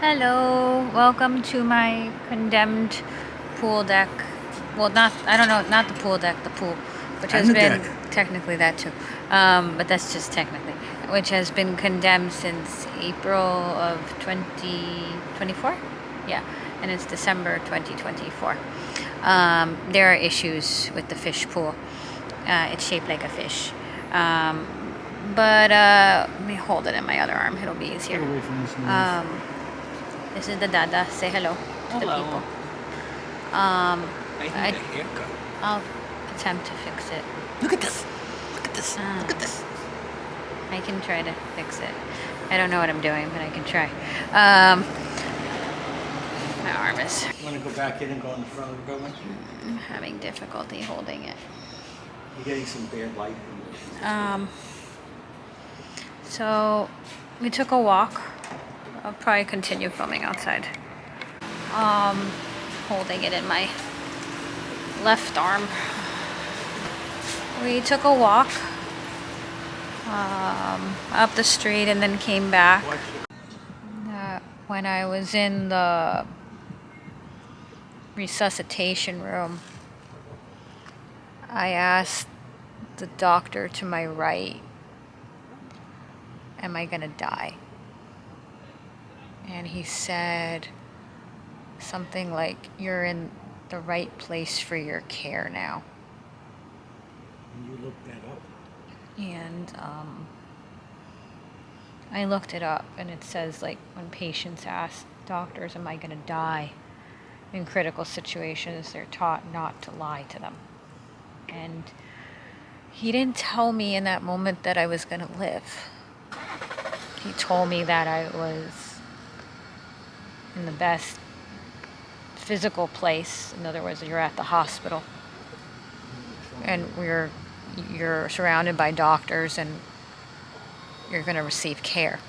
Hello, welcome to my condemned pool deck. Well, I don't know, not the pool deck, the pool, which has been technically that too, but that's just technically, which has been condemned since April of 2024. Yeah, and it's December 2024. There are issues with the fish pool. It's shaped like a fish. But let me hold it in my other arm, it'll be easier. Get away from this This is the Dada. Say hello to the people. I need a haircut. I'll attempt to fix it. Look at this. Look at this. Look at this. I can try to fix it. I don't know what I'm doing, but I can try. My arm is... You want to go back in and go in the front of the building? I'm having difficulty holding it. You're getting some bad light. So we took a walk. I'll probably continue filming outside. Holding it in my left arm. We took a walk up the street and then came back. When I was in the resuscitation room, I asked the doctor to my right, am I gonna die? And he said something like, you're in the right place for your care now. And you looked that up? And I looked it up, and it says, like, when patients ask doctors, am I gonna die? In critical situations, they're taught not to lie to them. And he didn't tell me in that moment that I was gonna live. He told me that I was in the best physical place. In other words, you're at the hospital and you're surrounded by doctors and you're going to receive care.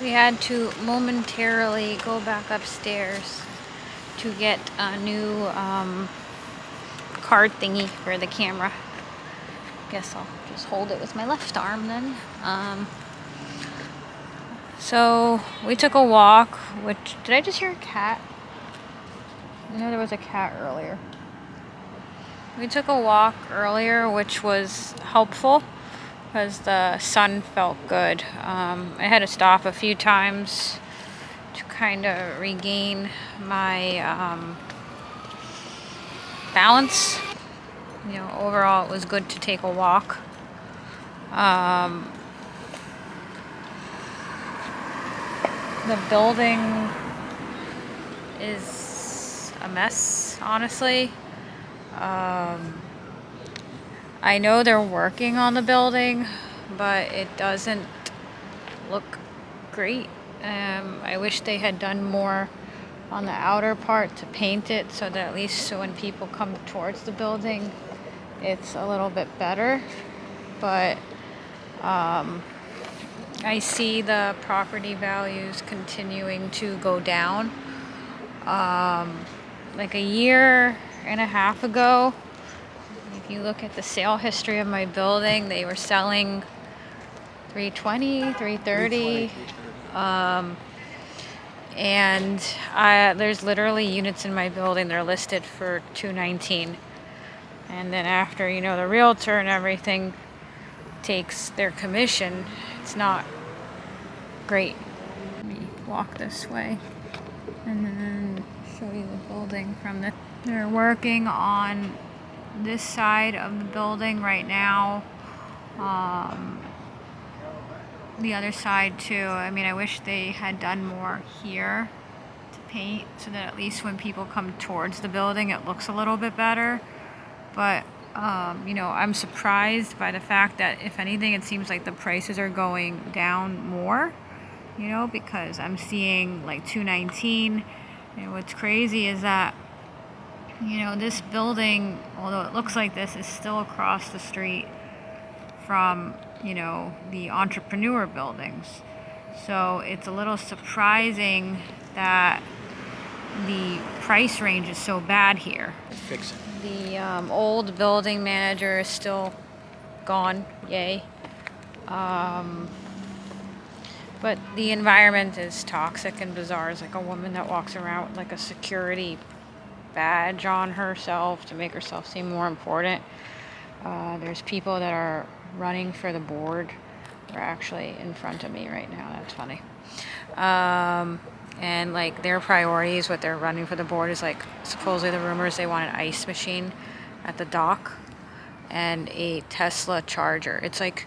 We had to momentarily go back upstairs to get a new card thingy for the camera. Guess I'll just hold it with my left arm then. So we took a walk, which, did I just hear a cat? I know there was a cat earlier. We took a walk earlier, which was helpful because the sun felt good. I had to stop a few times to kind of regain my balance. You know, overall it was good to take a walk. The building is a mess, honestly. I know they're working on the building, but it doesn't look great. I wish they had done more on the outer part to paint it so that at least so when people come towards the building, it's a little bit better. But I see the property values continuing to go down. Like a year and a half ago, if you look at the sale history of my building, they were selling $320, $330. And there's literally units in my building that are listed for $219. And then after, you know, the realtor and everything takes their commission, it's not great. Let me walk this way and then show you the building from the... They're working on this side of the building right now. The other side too. I mean, I wish they had done more here to paint so that at least when people come towards the building it looks a little bit better. But you know, I'm surprised by the fact that if anything it seems like the prices are going down more, you know, because I'm seeing like $219. And what's crazy is that, you know, this building, although it looks like this, is still across the street from, you know, the entrepreneur buildings. So it's a little surprising that the price range is so bad here. Fix it. The old building manager is still gone, yay. But But the environment is toxic and bizarre. It's like a woman that walks around with like a security badge on herself to make herself seem more important. There's people that are running for the board. They're actually in front of me right now. That's funny. And like their priorities, what they're running for the board is like supposedly the rumors they want an ice machine at the dock and a Tesla charger. It's like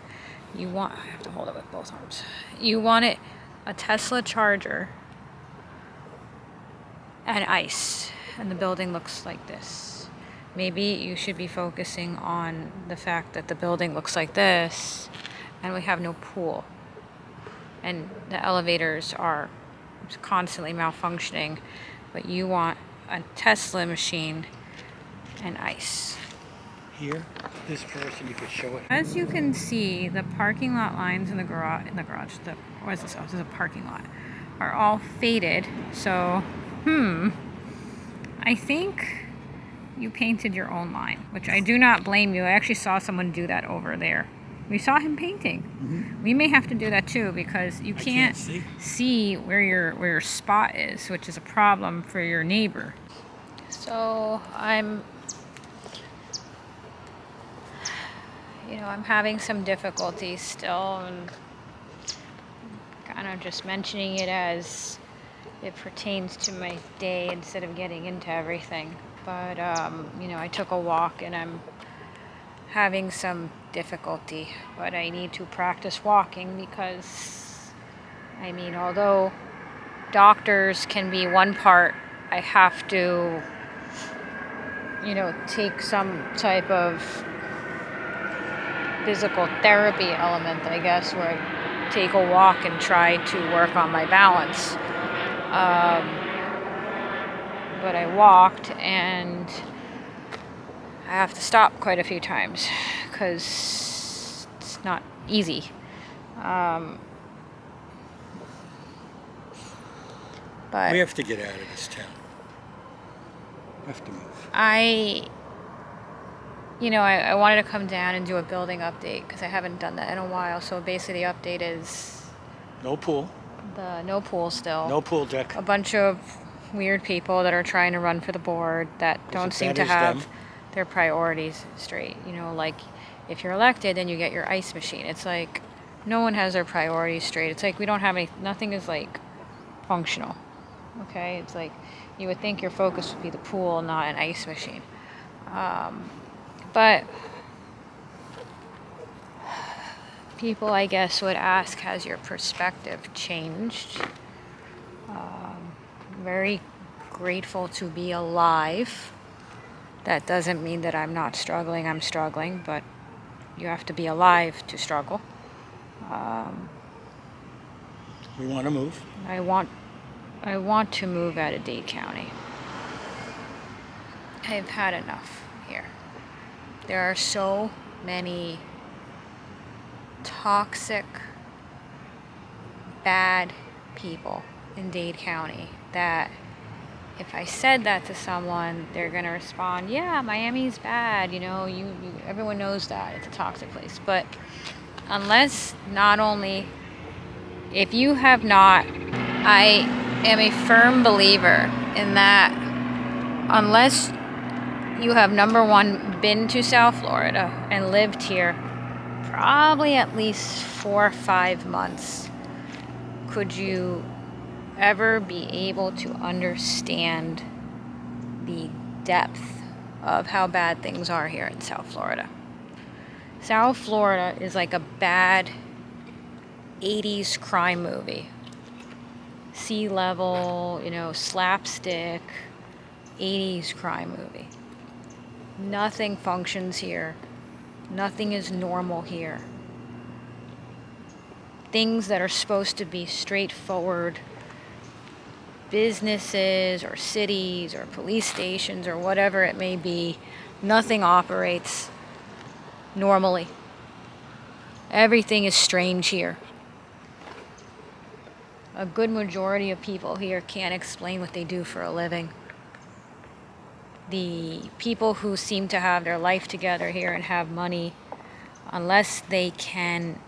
I have to hold it with both arms. You want a Tesla charger and ice, and the building looks like this. Maybe you should be focusing on the fact that the building looks like this and we have no pool. And the elevators are constantly malfunctioning, but you want a Tesla machine and ice. Here, this person, you could show it. As you can see, the parking lot lines in the garage, what is this? Oh, this is a parking lot, are all faded. So, I think you painted your own line, which I do not blame you. I actually saw someone do that over there. We saw him painting. Mm-hmm. We may have to do that too because you can't see where your spot is, which is a problem for your neighbor. So I'm having some difficulties still, and kind of just mentioning it as it pertains to my day instead of getting into everything. But I took a walk and I'm having some difficulty, but I need to practice walking because although doctors can be one part, I have to take some type of physical therapy element, I guess, where I take a walk and try to work on my balance. But I walked and I have to stop quite a few times because it's not easy. But We have to get out of this town. We have to move. I wanted to come down and do a building update because I haven't done that in a while. So basically the update is No pool. no pool still. No pool deck. A bunch of weird people that are trying to run for the board that don't seem to have their priorities straight. Like if you're elected, then you get your ice machine. It's like no one has their priorities straight. It's like we don't have nothing is like functional. Okay? It's like you would think your focus would be the pool, not an ice machine. But people, I guess, would ask, has your perspective changed? Very grateful to be alive. That doesn't mean that I'm not struggling. I'm struggling, but you have to be alive to struggle. We want to move. I want to move out of Dade County. I've had enough here. There are so many toxic, bad people in Dade County that if I said that to someone, they're gonna respond, "Yeah, Miami's bad. Everyone knows that it's a toxic place." But if you have not, I am a firm believer in that unless you have, number one, been to South Florida and lived here probably at least 4 or 5 months, could you ever be able to understand the depth of how bad things are here in South Florida. South Florida is like a bad 80s crime movie. Sea level, slapstick 80s crime movie. Nothing functions here. Nothing is normal here. Things that are supposed to be straightforward businesses or cities or police stations or whatever it may be, nothing operates normally. Everything is strange here. A good majority of people here can't explain what they do for a living. The people who seem to have their life together here and have money, unless they can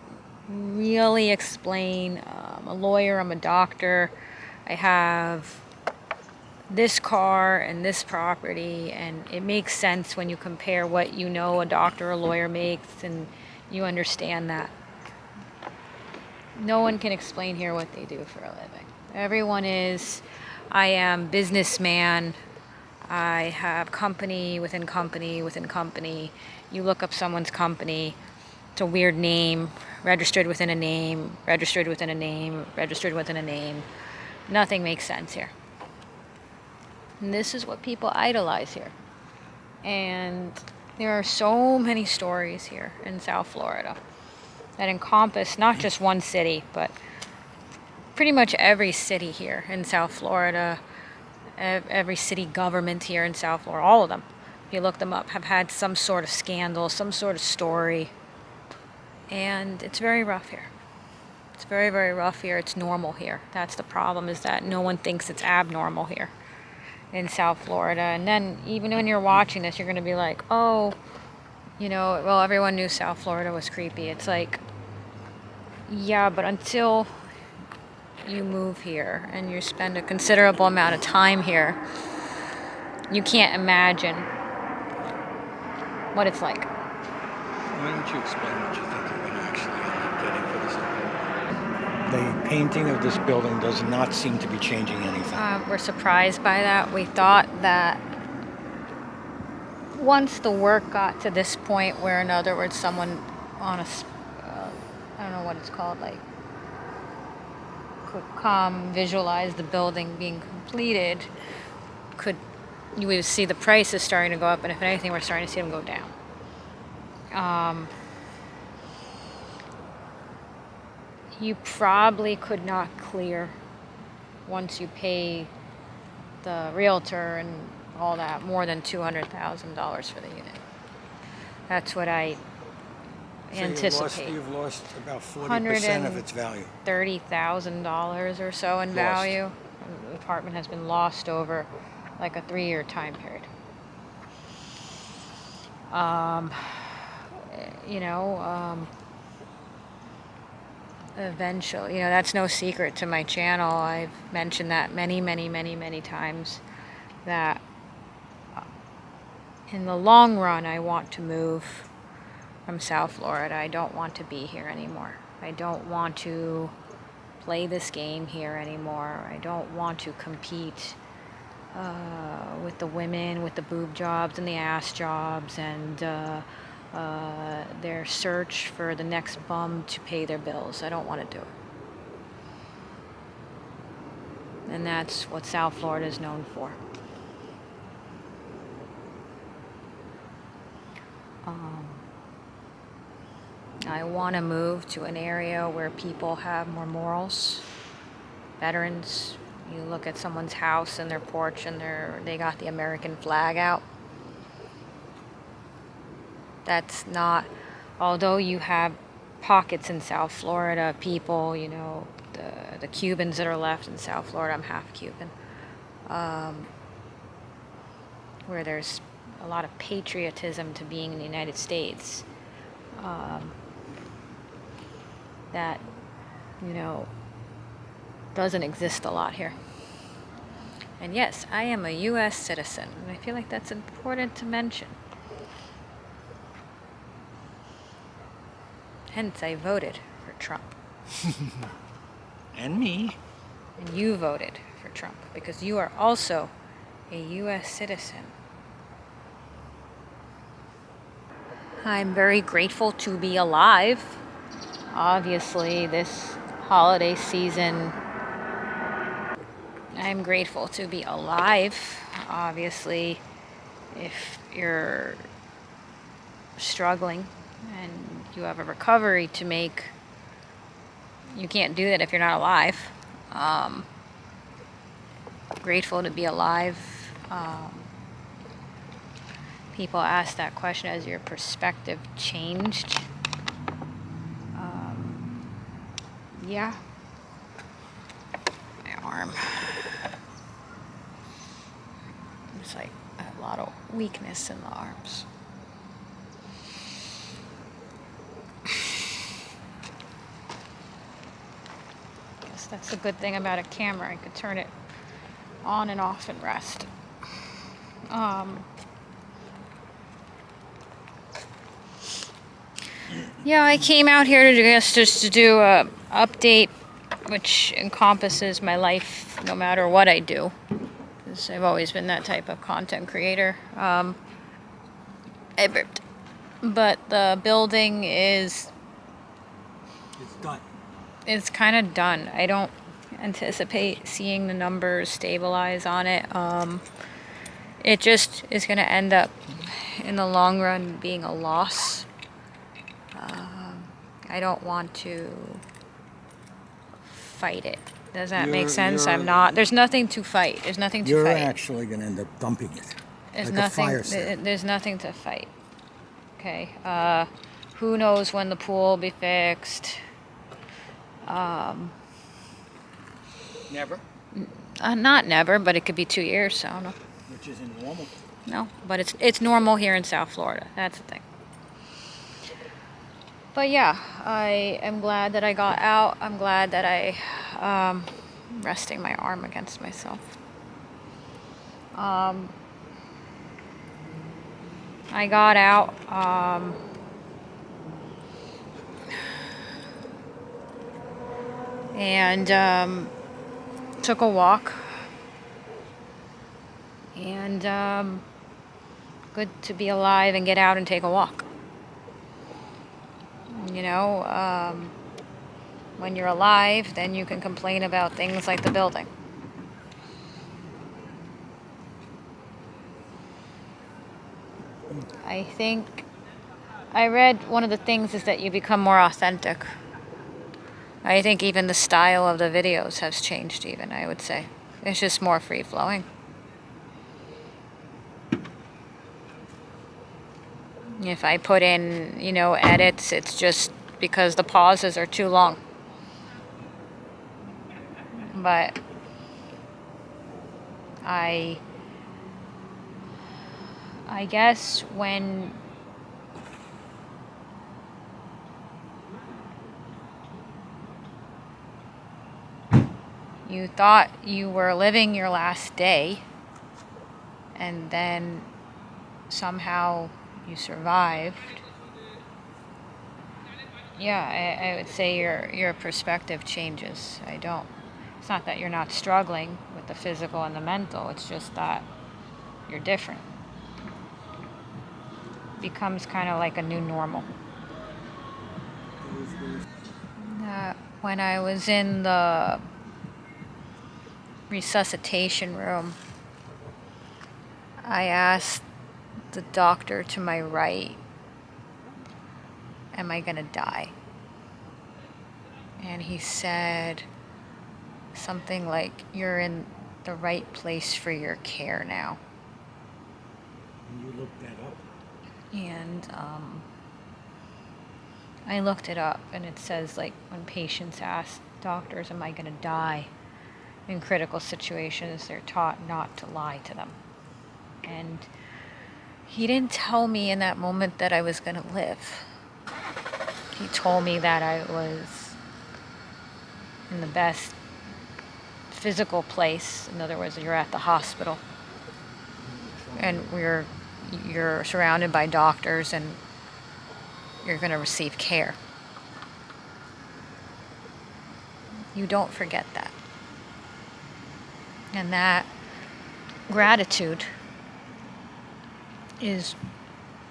really explain a lawyer, I'm a doctor, I have this car and this property, and it makes sense when you compare what you know a doctor or a lawyer makes, and you understand that. No one can explain here what they do for a living. Everyone is, I am businessman, I have company within company within company. You look up someone's company, it's a weird name, registered within a name, registered within a name, registered within a name. Nothing makes sense here. And this is what people idolize here. And there are so many stories here in South Florida that encompass not just one city, but pretty much every city here in South Florida, every city government here in South Florida, all of them, if you look them up, have had some sort of scandal, some sort of story. And it's very rough here. It's very, very rough here. It's normal here. That's the problem, is that no one thinks it's abnormal here in South Florida. And then even when you're watching this, you're going to be like, oh, well, everyone knew South Florida was creepy. It's like, yeah, but until you move here and you spend a considerable amount of time here, you can't imagine what it's like. Why don't you explain what you think you're going to actually end up getting for this apart? The painting of this building does not seem to be changing anything. We're surprised by that. We thought that once the work got to this point where, in other words, someone on I don't know what it's called, like, could come visualize the building being completed, you would see the prices starting to go up, and if anything, we're starting to see them go down. You probably could not clear, once you pay the realtor and all that, more than $200,000 for the unit. That's what I anticipate. You've lost about 40% of its value. $30,000 or so in value. The apartment has been lost over like a 3-year time period. Eventually, that's no secret to my channel. I've mentioned that many, many, many, many times, that in the long run, I want to move from South Florida. I don't want to be here anymore. I don't want to play this game here anymore. I don't want to compete with the women, with the boob jobs and the ass jobs, and their search for the next bum to pay their bills. I don't want to do it. And that's what South Florida is known for. I want to move to an area where people have more morals, veterans. You look at someone's house and their porch, and they got the American flag out. That's not, although you have pockets in South Florida, people, the Cubans that are left in South Florida, I'm half Cuban, where there's a lot of patriotism to being in the United States, that, doesn't exist a lot here. And yes, I am a U.S. citizen, and I feel like that's important to mention. Hence, I voted for Trump. And me. And you voted for Trump because you are also a U.S. citizen. I'm very grateful to be alive. Obviously, this holiday season, I'm grateful to be alive. Obviously, if you're struggling and you have a recovery to make, you can't do that if you're not alive. Grateful to be alive. People ask that question, has your perspective changed? Yeah. My arm. It's like a lot of weakness in the arms. Guess That's the good thing about a camera. I could turn it on and off and rest. Yeah, I came out here to just to do a update, which encompasses my life, no matter what I do, because I've always been that type of content creator. I burped. But the building is It's done. it's kind of done. I don't anticipate seeing the numbers stabilize on it. It just is going to end up in the long run being a loss. I don't want to fight it. Does that make sense? I'm not. There's nothing to fight. There's nothing to fight. You're actually going to end up dumping it. There's like nothing. a fire sale. There's nothing to fight. Okay. Who knows when the pool will be fixed? Never. Not never, but it could be 2 years. I don't know. Which isn't normal. No, but it's normal here in South Florida. That's the thing. But yeah, I am glad that I got out. I'm glad that I resting my arm against myself. I got out. And took a walk. And good to be alive and get out and take a walk. You know, when you're alive, then you can complain about things like the building. I think I read one of the things is that you become more authentic. I think even the style of the videos has changed even, I would say. It's just more free-flowing. If I put in, you know, edits, it's just because the pauses are too long. But I guess when you thought you were living your last day and then somehow you survived, yeah, I would say your perspective changes. It's not that you're not struggling with the physical and the mental, it's just that you're different. Becomes kind of like a new normal. When I was in the resuscitation room, I asked the doctor to my right, am I gonna die? And he said something like, you're in the right place for your care now. And you looked that up? And I looked it up, and it says, like, when patients ask doctors, am I gonna die? In critical situations, they're taught not to lie to them. And he didn't tell me in that moment that I was gonna live. He told me that I was in the best physical place. In other words, you're at the hospital, and you're surrounded by doctors, and you're going to receive care. You don't forget that. And that gratitude is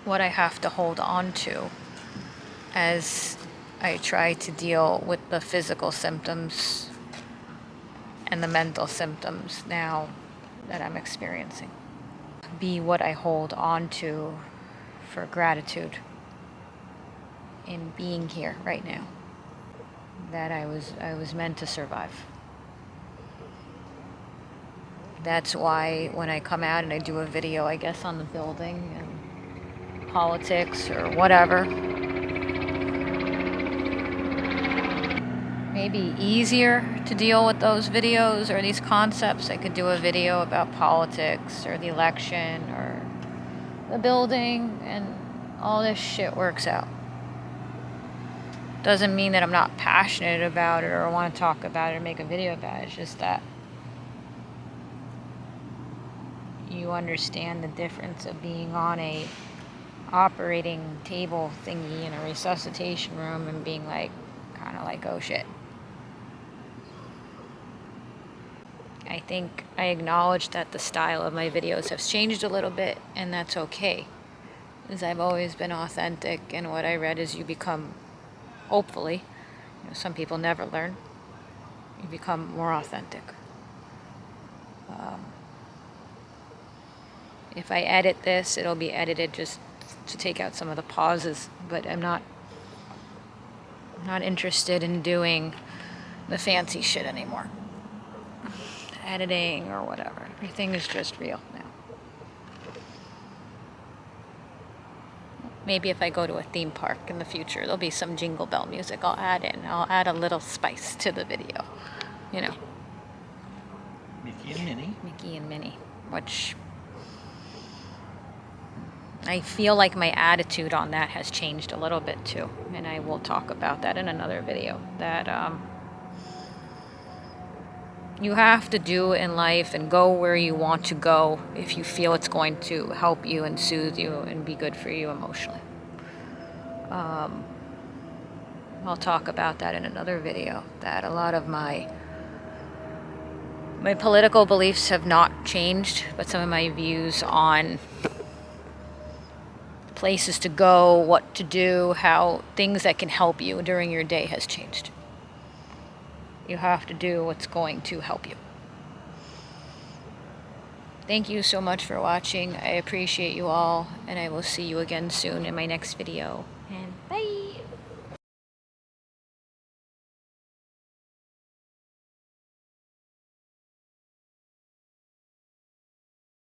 what I have to hold on to as I try to deal with the physical symptoms and the mental symptoms now that I'm experiencing. Be what I hold on to for gratitude in being here right now. That I was meant to survive. That's why when I come out and I do a video, I guess, on the building and politics or whatever, maybe easier to deal with those videos or these concepts. I could do a video about politics or the election or the building, and all this shit works out. Doesn't mean that I'm not passionate about it or want to talk about it or make a video about it. It's just that you understand the difference of being on a operating table thingy in a resuscitation room and being like, kind of like, oh shit. I think I acknowledge that the style of my videos has changed a little bit, and that's okay. As I've always been authentic, and what I read is you become, hopefully, some people never learn, you become more authentic. If I edit this, it'll be edited just to take out some of the pauses, but I'm not interested in doing the fancy shit anymore. Editing or whatever. Everything is just real now. Maybe if I go to a theme park in the future, there'll be some Jingle Bell music I'll add in. I'll add a little spice to the video. You know. Mickey and Minnie. Mickey and Minnie. Which I feel like my attitude on that has changed a little bit too. And I will talk about that in another video. That you have to do in life and go where you want to go if you feel it's going to help you and soothe you and be good for you emotionally. I'll talk about that in another video, that a lot of my political beliefs have not changed, but some of my views on places to go, what to do, how things that can help you during your day has changed. You have to do what's going to help you. Thank you so much for watching. I appreciate you all, and I will see you again soon in my next video.